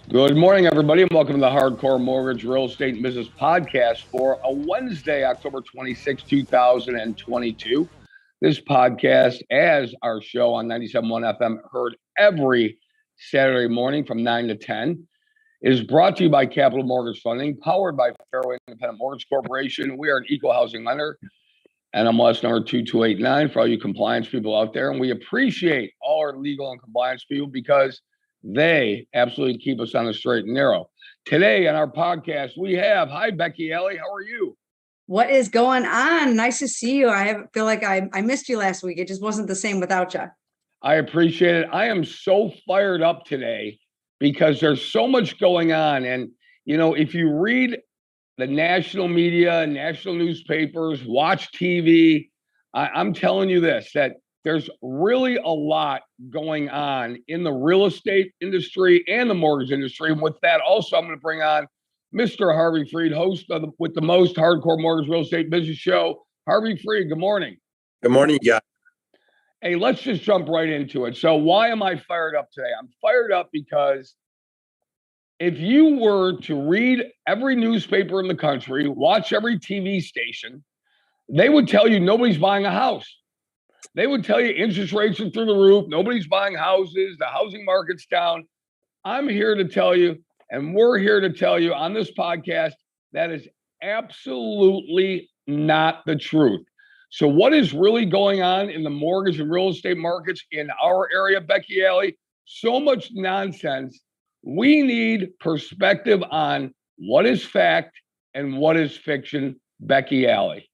Good morning, everybody, and welcome to the Hardcore Mortgage Real Estate and Business Podcast for a Wednesday, October 26, 2022. This podcast, as our show on 97.1 FM, heard every Saturday morning from 9 to 10, is brought to you by Capital Mortgage Funding, powered by Fairway Independent Mortgage Corporation. We are an equal housing lender, NMLS number 2289 for all you compliance people out there. And we appreciate all our legal and compliance people because they absolutely keep us on the straight and narrow. Today on our podcast, we have, hi, Becky Alley. How are you? What is going on? Nice to see you. I feel like I missed you last week. It just wasn't the same without you. I appreciate it. I am so fired up today because there's so much going on. And, you know, if you read the national media, national newspapers, watch TV, I'm telling you this, that there's really a lot going on in the real estate industry and the mortgage industry. And with that, also, I'm going to bring on Mr. Harvey Freed, host with the most hardcore mortgage real estate business show. Harvey Freed, good morning. Good morning, guys. Hey, let's just jump right into it. So why am I fired up today? I'm fired up because if you were to read every newspaper in the country, watch every TV station, they would tell you nobody's buying a house. They would tell you interest rates are through the roof. Nobody's buying houses. The housing market's down. I'm here to tell you, and we're here to tell you on this podcast, that is absolutely not the truth. So what is really going on in the mortgage and real estate markets in our area, Becky Alley? So much nonsense. We need perspective on what is fact and what is fiction, Becky Alley.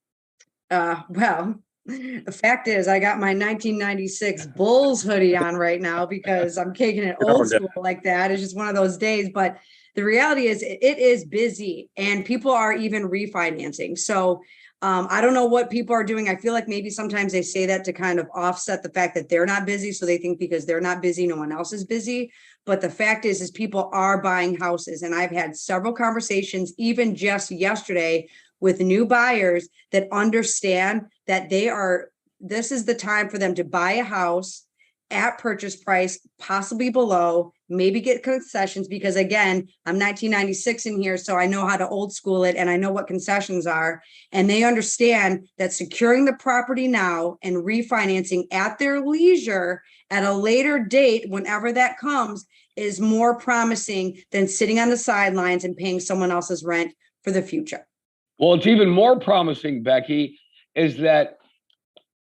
Well, the fact is, I got my 1996 Bulls hoodie on right now because I'm kicking it old school like that. It's just one of those days. But the reality is, it is busy and people are even refinancing. So I don't know what people are doing. I feel like maybe sometimes they say that to kind of offset the fact that they're not busy. So they think because they're not busy, no one else is busy. But the fact is people are buying houses. And I've had several conversations, even just yesterday, with new buyers that understand that this is the time for them to buy a house at purchase price, possibly below, maybe get concessions, because again, I'm 1996 in here, so I know how to old school it and I know what concessions are. And they understand that securing the property now and refinancing at their leisure at a later date, whenever that comes, is more promising than sitting on the sidelines and paying someone else's rent for the future. Well, it's even more promising, Becky, is that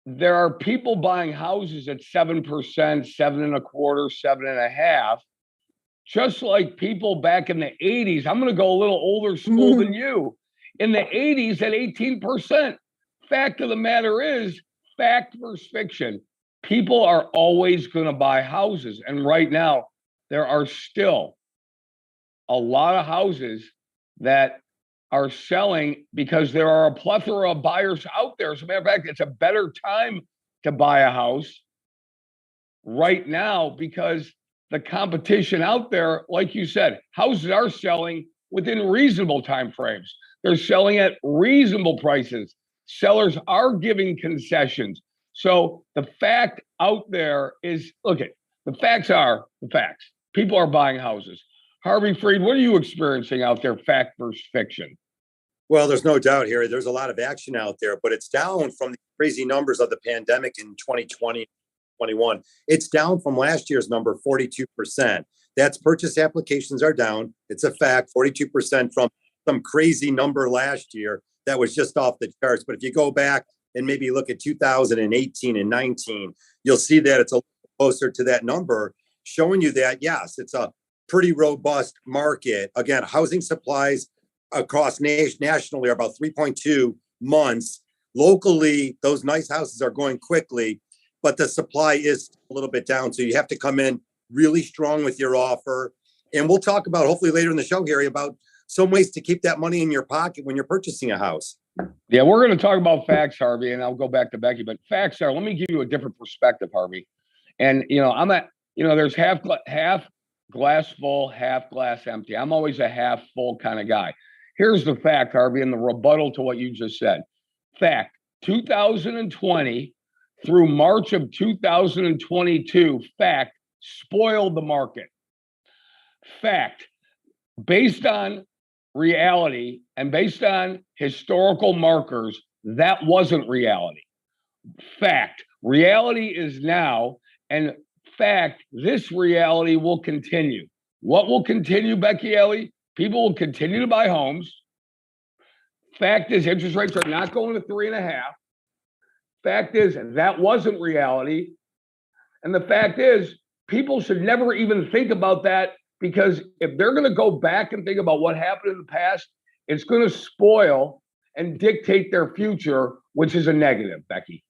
there are people buying houses at 7%, 7.25%, 7.5%, just like people back in the 80s. I'm going to go a little older school than you. In the 80s at 18%. Fact of the matter is, fact versus fiction. People are always going to buy houses. And right now, there are still a lot of houses that are selling because there are a plethora of buyers out there. As a matter of fact, it's a better time to buy a house right now because the competition out there, like you said, houses are selling within reasonable time frames. They're selling at reasonable prices. Sellers are giving concessions. So the fact out there is, look, the facts are the facts. People are buying houses. Harvey Freed, what are you experiencing out there, fact versus fiction? Well, there's no doubt here. There's a lot of action out there, but it's down from the crazy numbers of the pandemic in 2020, 21. It's down from last year's number, 42%. That's purchase applications are down. It's a fact, 42% from some crazy number last year that was just off the charts. But if you go back and maybe look at 2018 and 19, you'll see that it's a little closer to that number, showing you that, yes, it's a pretty robust market. Again, housing supplies across nationally are about 3.2 months. Locally, those nice houses are going quickly, but the supply is a little bit down. So you have to come in really strong with your offer. And we'll talk about, hopefully later in the show, Gary, about some ways to keep that money in your pocket when you're purchasing a house. Yeah, we're going to talk about facts, Harvey, and I'll go back to Becky. But facts are, let me give you a different perspective, Harvey. And, there's half glass full, half glass empty. I'm always a half full kind of guy. Here's the fact, Harvey, and the rebuttal to what you just said. Fact, 2020 through March of 2022, fact, spoiled the market. Fact, based on reality and based on historical markers, that wasn't reality. Fact. Reality is now, and fact, this reality will continue. What will continue, Becky Ellie? People will continue to buy homes. Fact is, interest rates are not going to 3.5. Fact is, that wasn't reality. And the fact is, people should never even think about that, because if they're going to go back and think about what happened in the past, it's going to spoil and dictate their future, which is a negative, Becky.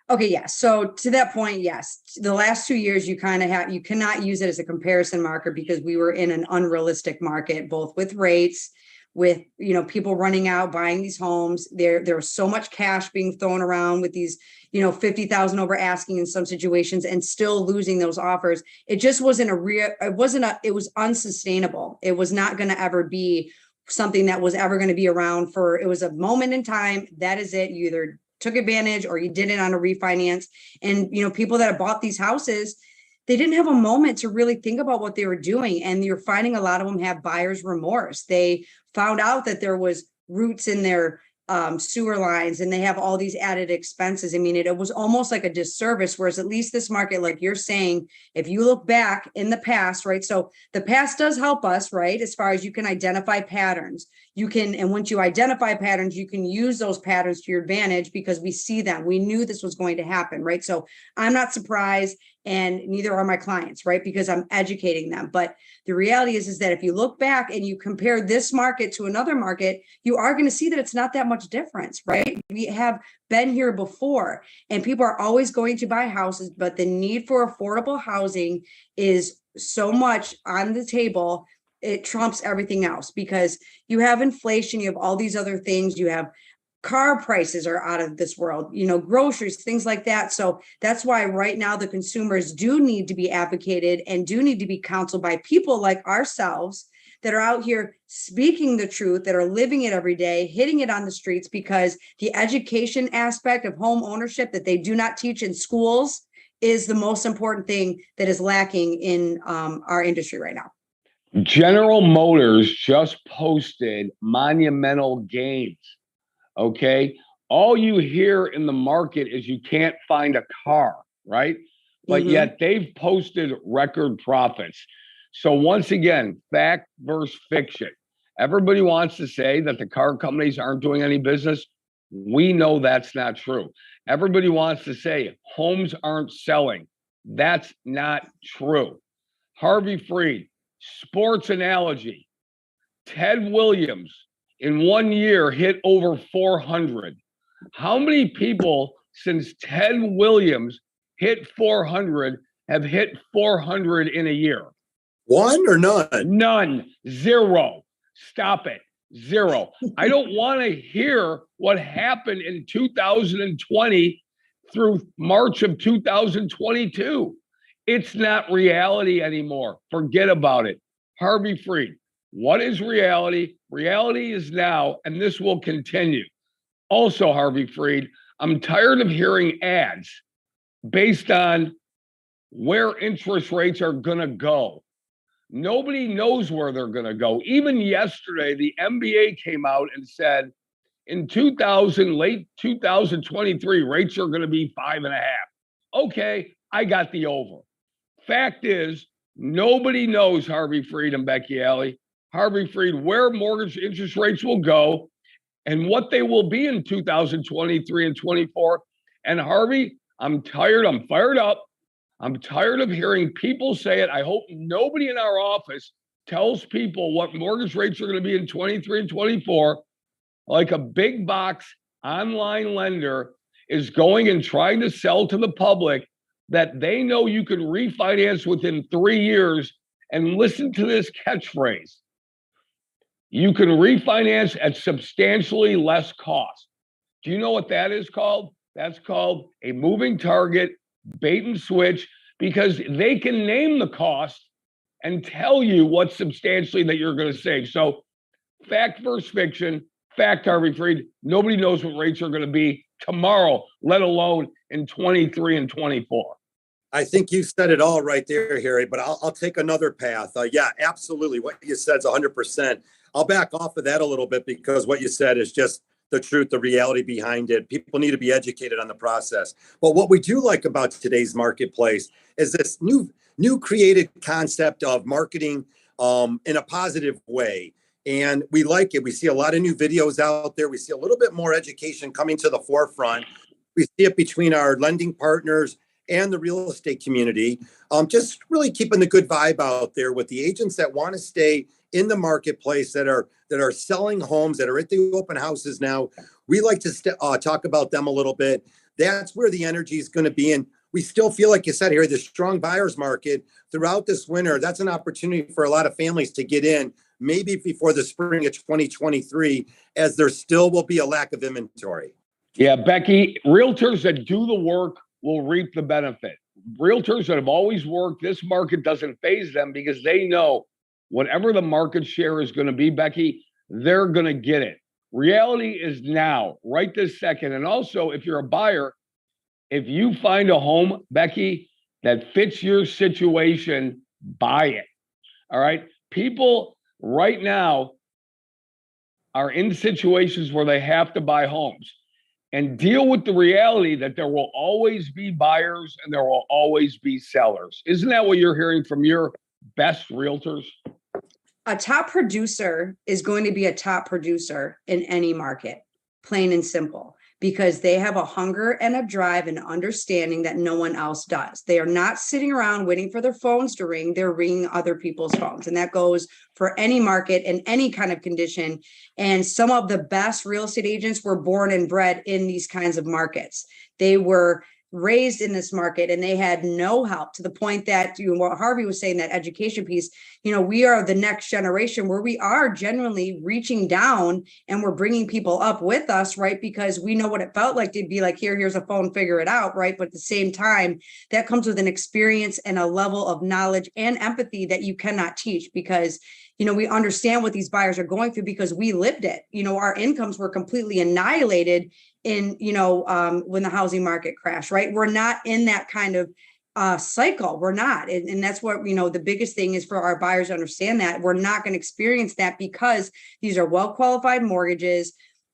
Okay, yes. So to that point, yes, the last 2 years you cannot use it as a comparison marker, because we were in an unrealistic market, both with rates, with people running out buying these homes. There was so much cash being thrown around with these 50,000 over asking in some situations, and still losing those offers. It just wasn't it was unsustainable. It was not going to ever be something that was ever going to be around for. It was a moment in time. That is it. You either took advantage or you did it on a refinance. And people that have bought these houses, they didn't have a moment to really think about what they were doing. And you're finding a lot of them have buyer's remorse. They found out that there was roots in their sewer lines, and they have all these added expenses. I mean, it was almost like a disservice. Whereas at least this market, like you're saying, if you look back in the past, right? So the past does help us, right? As far as you can identify patterns, and once you identify patterns, you can use those patterns to your advantage, because we see them. We knew this was going to happen, right? So I'm not surprised, and neither are my clients, right? Because I'm educating them. But the reality is that if you look back and you compare this market to another market, you are going to see that it's not that much difference, right? We have been here before, and people are always going to buy houses, but the need for affordable housing is so much on the table. It trumps everything else, because you have inflation, you have all these other things, you have car prices are out of this world, groceries, things like that. So that's why right now the consumers do need to be advocated and do need to be counseled by people like ourselves that are out here speaking the truth, that are living it every day, hitting it on the streets, because the education aspect of home ownership that they do not teach in schools is the most important thing that is lacking in our industry right now. General Motors just posted monumental gains. Okay. All you hear in the market is you can't find a car, right? But yet they've posted record profits. So once again, fact versus fiction. Everybody wants to say that the car companies aren't doing any business. We know that's not true. Everybody wants to say homes aren't selling. That's not true. Harvey Freed, sports analogy. Ted Williams in 1 year hit over 400. How many people since Ted Williams hit 400 have hit 400 in a year? One or none? None. Zero. Stop it. Zero. I don't want to hear what happened in 2020 through March of 2022. It's not reality anymore. Forget about it. Harvey Freed. What is reality? Reality is now, and this will continue. Also, Harvey Freed, I'm tired of hearing ads based on where interest rates are going to go. Nobody knows where they're going to go. Even yesterday, the MBA came out and said in late 2023, rates are going to be 5.5. Okay, I got the over. Fact is, nobody knows, Harvey Freed and Becky Alley, Harvey Freed, where mortgage interest rates will go and what they will be in 2023 and 24. And Harvey, I'm tired. I'm fired up. I'm tired of hearing people say it. I hope nobody in our office tells people what mortgage rates are going to be in 23 and 24. Like a big box online lender is going and trying to sell to the public that they know you can refinance within 3 years. And listen to this catchphrase. You can refinance at substantially less cost. Do you know what that is called? That's called a moving target, bait and switch, because they can name the cost and tell you what substantially that you're going to save. So fact versus fiction, fact, Harvey Freed, nobody knows what rates are going to be tomorrow, let alone in 23 and 24. I think you said it all right there, Harry, but I'll take another path. Yeah, absolutely. What you said is 100%. I'll back off of that a little bit because what you said is just the truth, the reality behind it. People need to be educated on the process. But what we do like about today's marketplace is this new created concept of marketing in a positive way. And we like it. We see a lot of new videos out there. We see a little bit more education coming to the forefront. We see it between our lending partners and the real estate community. Just really keeping the good vibe out there with the agents that want to stay in the marketplace, that are selling homes, that are at the open houses now. We like to talk about them a little bit. That's where the energy is going to be. And we still feel, like you said here, the strong buyer's market throughout this winter. That's an opportunity for a lot of families to get in, maybe before the spring of 2023, as there still will be a lack of inventory. Yeah, Becky, realtors that do the work will reap the benefit. Realtors that have always worked, this market doesn't faze them because they know whatever the market share is going to be, Becky, they're going to get it. Reality is now, right this second. And also, if you're a buyer, if you find a home, Becky, that fits your situation, buy it. All right. People right now are in situations where they have to buy homes, and deal with the reality that there will always be buyers and there will always be sellers. Isn't that what you're hearing from your best realtors? A top producer is going to be a top producer in any market, plain and simple, because they have a hunger and a drive and understanding that no one else does. They are not sitting around waiting for their phones to ring. They're ringing other people's phones. And that goes for any market and any kind of condition. And some of the best real estate agents were born and bred in these kinds of markets. They were raised in this market and they had no help, to the point that, what Harvey was saying, that education piece, we are the next generation where we are genuinely reaching down and we're bringing people up with us, right? Because we know what it felt like to be like, here's a phone, figure it out, right? But at the same time, that comes with an experience and a level of knowledge and empathy that you cannot teach, because we understand what these buyers are going through because we lived it. Our incomes were completely annihilated in, when the housing market crashed, right? We're not in that kind of cycle. We're not. And that's what, the biggest thing is for our buyers to understand, that we're not going to experience that, because these are well-qualified mortgages.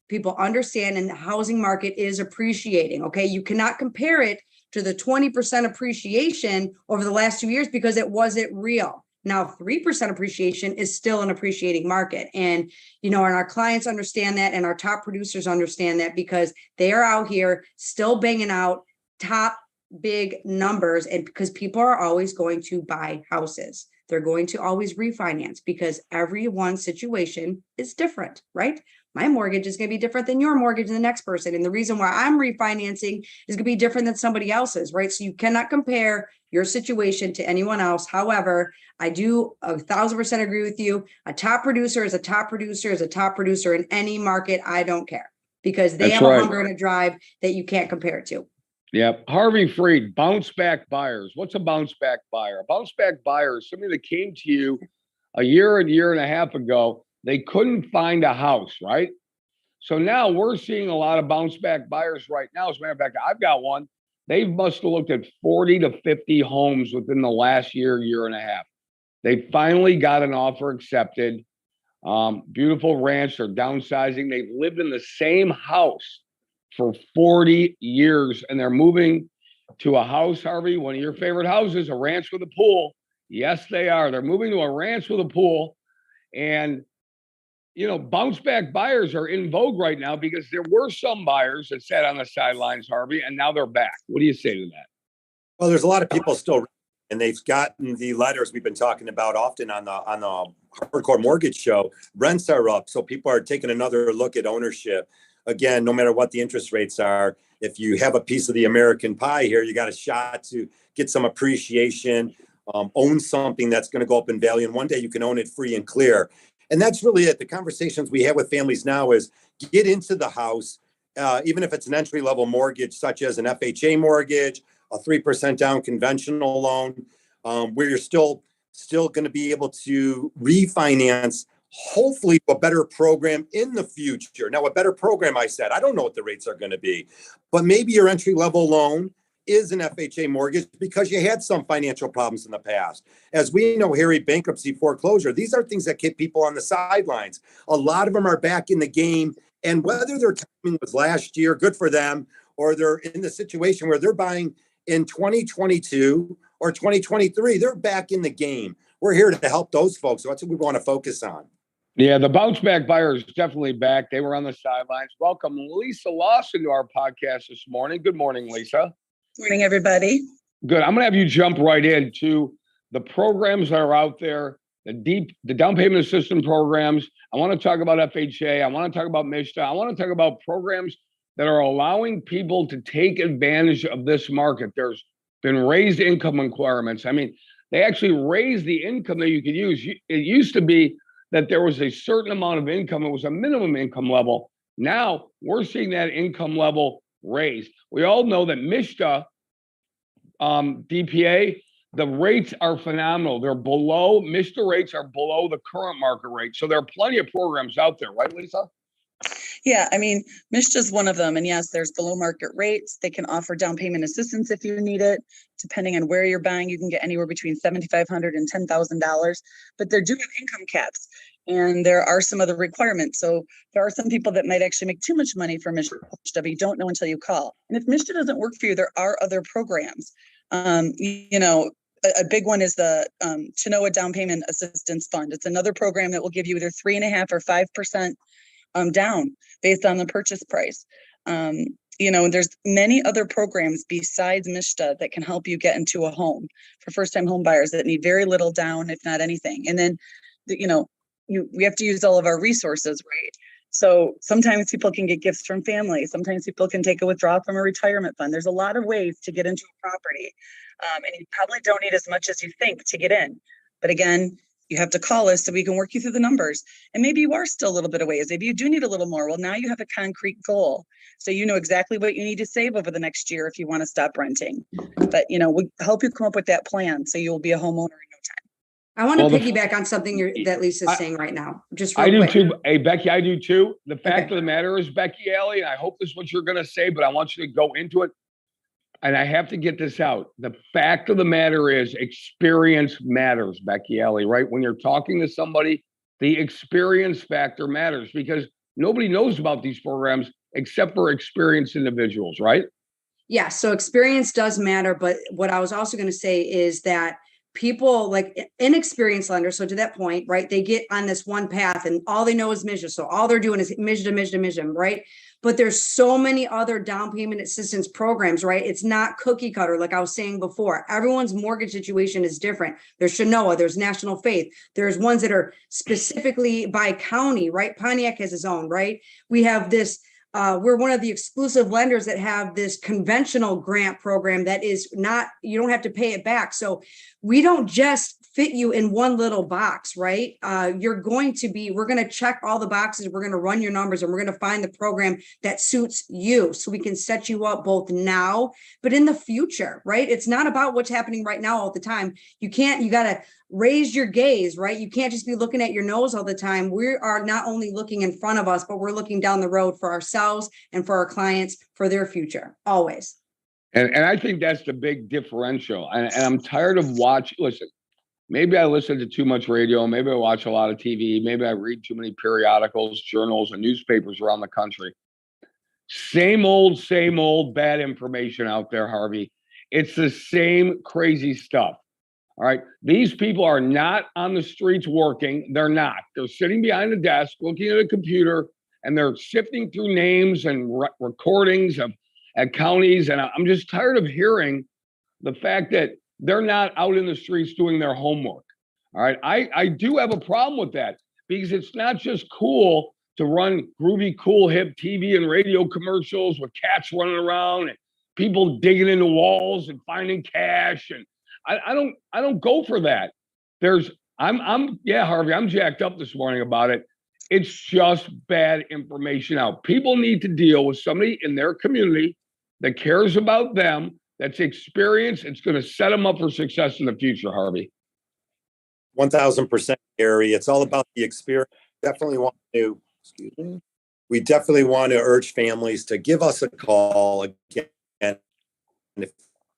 People understand, and the housing market is appreciating. Okay. You cannot compare it to the 20% appreciation over the last 2 years because it wasn't real. Now, 3% appreciation is still an appreciating market. And, and our clients understand that, and our top producers understand that, because they are out here still banging out top big numbers. And because people are always going to buy houses, they're going to always refinance, because everyone's situation is different, right? My mortgage is going to be different than your mortgage and the next person. And the reason why I'm refinancing is going to be different than somebody else's, right? So you cannot compare your situation to anyone else. However, I do 1,000% agree with you. A top producer is a top producer is a top producer in any market. I don't care, because they have a hunger and a drive that you can't compare it to. Yep. Harvey Freed, bounce back buyers. What's a bounce back buyer? A bounce back buyer is somebody that came to you a year and a half ago. They couldn't find a house, right? So now we're seeing a lot of bounce back buyers right now. As a matter of fact, I've got one. They must have looked at 40 to 50 homes within the last year and a half. They finally got an offer accepted. Beautiful ranch. They're downsizing. They've lived in the same house for 40 years, and they're moving to a house, Harvey, one of your favorite houses, a ranch with a pool. Yes, they are. They're moving to a ranch with a pool. And, bounce back buyers are in vogue right now, because there were some buyers that sat on the sidelines, Harvey, and now they're back. What do you say to that? Well, there's a lot of people still, and they've gotten the letters we've been talking about often on the Hardcore Mortgage Show. Rents are up, so people are taking another look at ownership. Again, no matter what the interest rates are, if you have a piece of the American pie here, you got a shot to get some appreciation, own something that's going to go up in value, and one day you can own it free and clear. And that's really it. The conversations we have with families now is get into the house, even if it's an entry-level mortgage, such as an FHA mortgage, a 3% down conventional loan, where you're still going to be able to refinance, hopefully a better program in the future. Now, a better program, I said, I don't know what the rates are going to be, but maybe your entry-level loan is an FHA mortgage because you had some financial problems in the past. As we know, Harry, bankruptcy, foreclosure, these are things that keep people on the sidelines. A lot of them are back in the game. And whether their timing was last year, good for them, or they're in the situation where they're buying in 2022 or 2023, they're back in the game. We're here to help those folks. So that's what we want to focus on. Yeah, the bounce back buyers definitely back. They were on the sidelines. Welcome Lisa Lawson to our podcast this morning. Good morning, Lisa. Morning, everybody. Good. I'm going to have you jump right into the programs that are out there, the down payment assistance programs. I want to talk about FHA. I want to talk about MSHDA. I want to talk about programs that are allowing people to take advantage of this market. There's been raised income requirements. I mean, they actually raised the income that you could use. It used to be that there was a certain amount of income. It was a minimum income level. Now we're seeing that income level raised. We all know that MSHDA, DPA, the rates are phenomenal. MSHDA rates are below the current market rate. So there are plenty of programs out there, right, Lisa? Yeah, I mean, MSHDA is one of them. And yes, there's below market rates. They can offer down payment assistance if you need it. Depending on where you're buying, you can get anywhere between $7,500 and $10,000. But they do have income caps. And there are some other requirements. So there are some people that might actually make too much money for MSHDA, but you don't know until you call. And if MSHDA doesn't work for you, there are other programs. A big one is the Chenoa Down Payment Assistance Fund. It's another program that will give you either 3.5% or 5% down based on the purchase price. There's many other programs besides MSHDA that can help you get into a home for first-time home buyers that need very little down, if not anything. And then, we have to use all of our resources, right? So sometimes people can get gifts from family. Sometimes people can take a withdrawal from a retirement fund. There's a lot of ways to get into a property. And you probably don't need as much as you think to get in. But again, you have to call us so we can work you through the numbers. And maybe you are still a little bit of ways. Maybe you do need a little more. Well, now you have a concrete goal. So you know exactly what you need to save over the next year if you want to stop renting. But, we help you come up with that plan so you'll be a homeowner in no time. I want to piggyback on something that Lisa's saying right now. Just I real do quick. too. Hey, Becky, I do too. The fact of the matter is, Becky Alley, and I hope this is what you're going to say, but I want you to go into it. And I have to get this out. The fact of the matter is experience matters, Becky Alley, right? When you're talking to somebody, the experience factor matters because nobody knows about these programs except for experienced individuals, right? Yeah, so experience does matter. But what I was also going to say is that people like inexperienced lenders, so to that point, right, they get on this one path and all they know is MSHDA. So all they're doing is MSHDA, right? But there's so many other down payment assistance programs, right? It's not cookie cutter. Like I was saying before, everyone's mortgage situation is different. There's Chenoa, there's National Faith. There's ones that are specifically by county, right? Pontiac has his own, right? We have this, we're one of the exclusive lenders that have this conventional grant program that is not, you don't have to pay it back. So we don't just fit you in one little box, right? We're going to check all the boxes. We're going to run your numbers and we're going to find the program that suits you so we can set you up both now, but in the future, right? It's not about what's happening right now all the time. You got to raise your gaze, right? You can't just be looking at your nose all the time. We are not only looking in front of us, but we're looking down the road for ourselves and for our clients for their future, always. And I think that's the big differential. And I'm tired of listen, maybe I listen to too much radio. Maybe I watch a lot of TV. Maybe I read too many periodicals, journals, and newspapers around the country. Same old bad information out there, Harvey. It's the same crazy stuff. All right. These people are not on the streets working. They're not. They're sitting behind a desk, looking at a computer, and they're sifting through names and recordings at counties. And I'm just tired of hearing the fact that they're not out in the streets doing their homework. All right. I do have a problem with that because it's not just cool to run groovy, cool, hip TV and radio commercials with cats running around and people digging into walls and finding cash. And I don't go for that. Harvey, I'm jacked up this morning about it. It's just bad information out. People need to deal with somebody in their community that cares about them, that's experienced. It's going to set them up for success in the future, Harvey. 1,000%, Gary. It's all about the experience. We definitely want to urge families to give us a call again. And if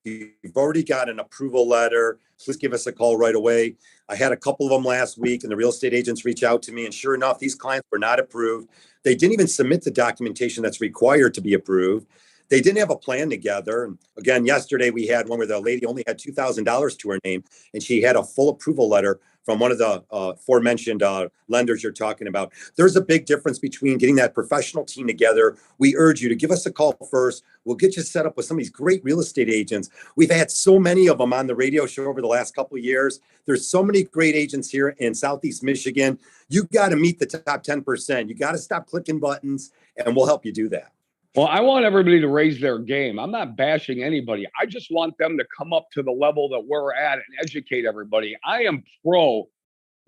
you've already got an approval letter, please give us a call right away. I had a couple of them last week, and the real estate agents reach out to me, and sure enough, these clients were not approved. They didn't even submit the documentation that's required to be approved. They didn't have a plan together. And again, yesterday we had one where the lady only had $2,000 to her name, and she had a full approval letter from one of the aforementioned lenders you're talking about. There's a big difference between getting that professional team together. We urge you to give us a call first. We'll get you set up with some of these great real estate agents. We've had so many of them on the radio show over the last couple of years. There's so many great agents here in Southeast Michigan. You got to meet the top 10%. You got to stop clicking buttons, and we'll help you do that. Well, I want everybody to raise their game. I'm not bashing anybody. I just want them to come up to the level that we're at and educate everybody. I am pro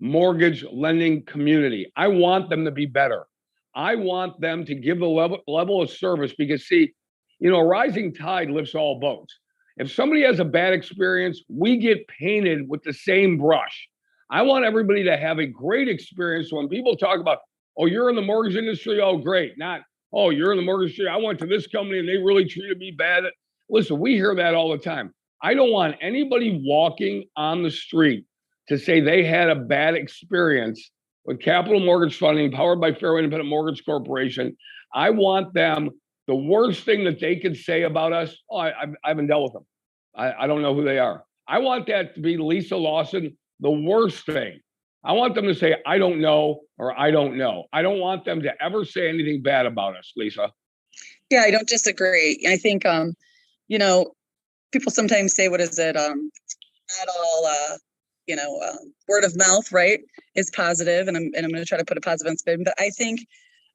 mortgage lending community. I want them to be better. I want them to give the level of service because, see, a rising tide lifts all boats. If somebody has a bad experience, we get painted with the same brush. I want everybody to have a great experience. When people talk about, oh, you're in the mortgage industry, oh, great. Not, oh, you're in the mortgage industry. I went to this company and they really treated me bad. Listen, we hear that all the time. I don't want anybody walking on the street to say they had a bad experience with Capital Mortgage Funding, powered by Fairway Independent Mortgage Corporation. I want them, the worst thing that they could say about us, oh, I haven't dealt with them. I don't know who they are. I want that to be Lisa Lawson, the worst thing. I want them to say, I don't know, or I don't know. I don't want them to ever say anything bad about us, Lisa. Yeah, I don't disagree. I think, people sometimes say, what is it? Not all, word of mouth, right, is positive. And I'm going to try to put a positive spin. But I think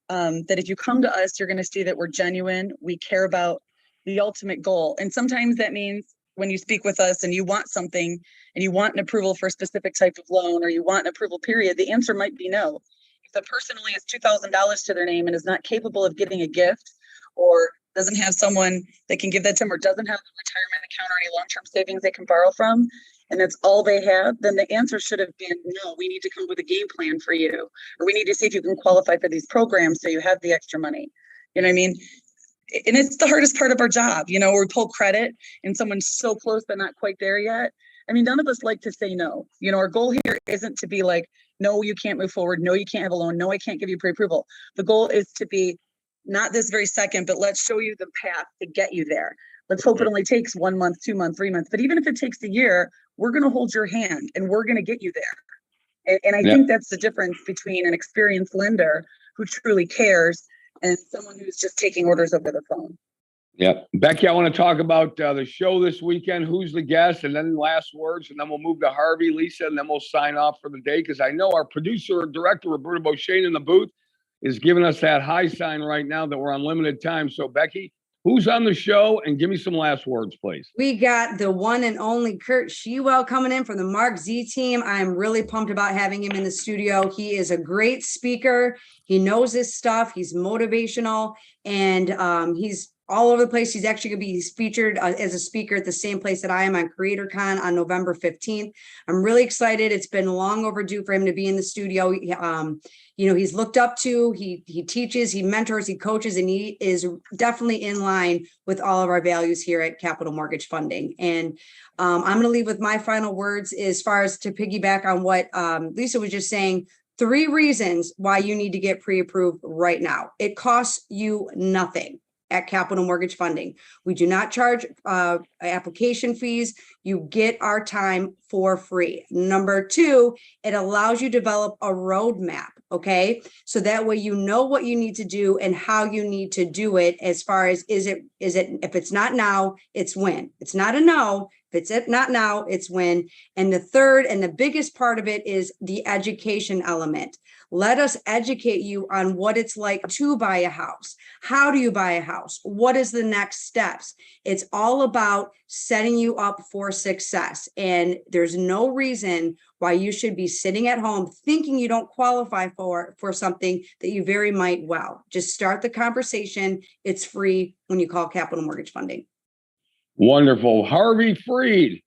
that if you come to us, you're going to see that we're genuine. We care about the ultimate goal. And sometimes that means when you speak with us and you want something and you want an approval for a specific type of loan, or you want an approval period, the answer might be no. If the person only has $2,000 to their name and is not capable of getting a gift, or doesn't have someone that can give that to them, or doesn't have a retirement account or any long-term savings they can borrow from, and that's all they have, then the answer should have been, no, we need to come up with a game plan for you, or we need to see if you can qualify for these programs so you have the extra money. You know what I mean? And it's the hardest part of our job, where we pull credit and someone's so close but not quite there yet. I mean, none of us like to say no. Our goal here isn't to be like, no, you can't move forward. No, you can't have a loan. No, I can't give you pre-approval. The goal is to be not this very second, but let's show you the path to get you there. Let's hope it only takes 1 month, 2 months, 3 months. But even if it takes a year, we're going to hold your hand and we're going to get you there. And I think that's the difference between an experienced lender who truly cares and someone who's just taking orders over the phone. Yeah. Becky, I want to talk about the show this weekend. Who's the guest? And then last words. And then we'll move to Harvey, Lisa, and then we'll sign off for the day. Because I know our producer and director, Roberta Beauchene, in the booth is giving us that high sign right now that we're on limited time. So, Becky, who's on the show? And give me some last words, please. We got the one and only Kurt Shewell coming in from the Mark Z team. I'm really pumped about having him in the studio. He is a great speaker. He knows his stuff. He's motivational, and he's all over the place. He's actually going to be featured as a speaker at the same place that I am on CreatorCon on November 15th. I'm really excited. It's been long overdue for him to be in the studio. He's looked up to, he teaches, he mentors, he coaches, and he is definitely in line with all of our values here at Capital Mortgage Funding. And I'm going to leave with my final words as far as to piggyback on what Lisa was just saying. 3 reasons why you need to get pre-approved right now. It costs you nothing at Capital Mortgage Funding. We do not charge application fees. You get our time for free. Number 2, it allows you to develop a roadmap. Okay. So that way, you know what you need to do and how you need to do it, as far as if it's not now, it's when. It's not a no. If it's not now, it's when. And the third and the biggest part of it is the education element. Let us educate you on what it's like to buy a house. How do you buy a house? What is the next steps? It's all about setting you up for success. And there's no reason why you should be sitting at home thinking you don't qualify for something that you very might well. Just start the conversation. It's free when you call Capital Mortgage Funding. Wonderful. Harvey Freed.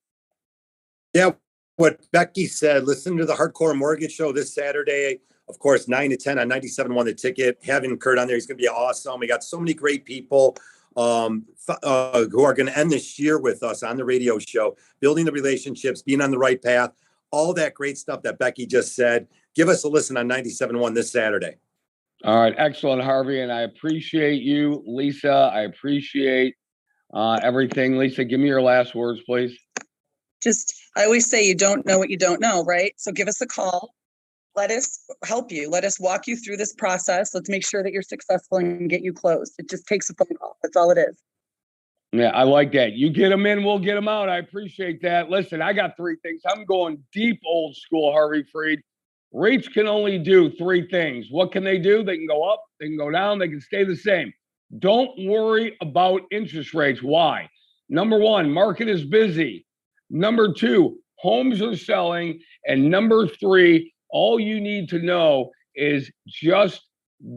Yeah, what Becky said, listen to the Hardcore Mortgage Show this Saturday. Of course, 9 to 10 on 97.1 The Ticket. Having Kurt on there, he's going to be awesome. We got so many great people. who are going to end this year with us on the radio show, building the relationships, being on the right path, all that great stuff that Becky just said. Give us a listen on 97.1 this Saturday. All right. Excellent, Harvey. And I appreciate you, Lisa. I appreciate everything. Lisa, give me your last words, please. I always say you don't know what you don't know, right? So give us a call. Let us help you. Let us walk you through this process. Let's make sure that you're successful and get you closed. It just takes a phone call. That's all it is. Yeah, I like that. You get them in, we'll get them out. I appreciate that. Listen, I got three things. I'm going deep old school, Harvey Freed. Rates can only do three things. What can they do? They can go up, they can go down, they can stay the same. Don't worry about interest rates. Why? Number one, market is busy. Number two, homes are selling. And number three, all you need to know is just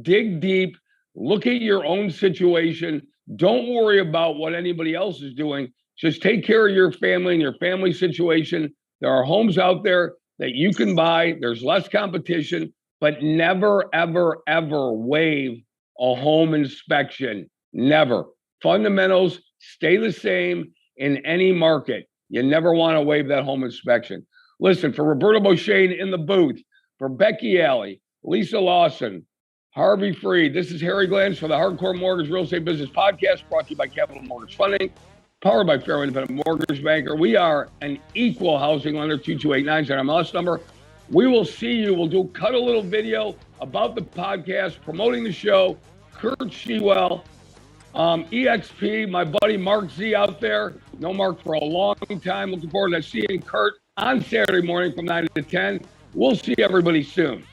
dig deep, look at your own situation. Don't worry about what anybody else is doing. Just take care of your family and your family situation. There are homes out there that you can buy. There's less competition, but never, ever, ever waive a home inspection. Never. Fundamentals stay the same in any market. You never want to waive that home inspection. Listen, for Roberto Beauchene in the booth, for Becky Alley, Lisa Lawson, Harvey Freed, this is Harry Glantz for the Hardcore Mortgage Real Estate Business Podcast, brought to you by Capital Mortgage Funding, powered by Fairway Independent Mortgage Banker. We are an equal housing lender, 2289 is our MLS number. We will see you. We'll cut a little video about the podcast, promoting the show. Kurt Shewell, EXP, my buddy Mark Z out there. No Mark for a long time. Looking forward to seeing Kurt on Saturday morning from 9 to 10. We'll see everybody soon.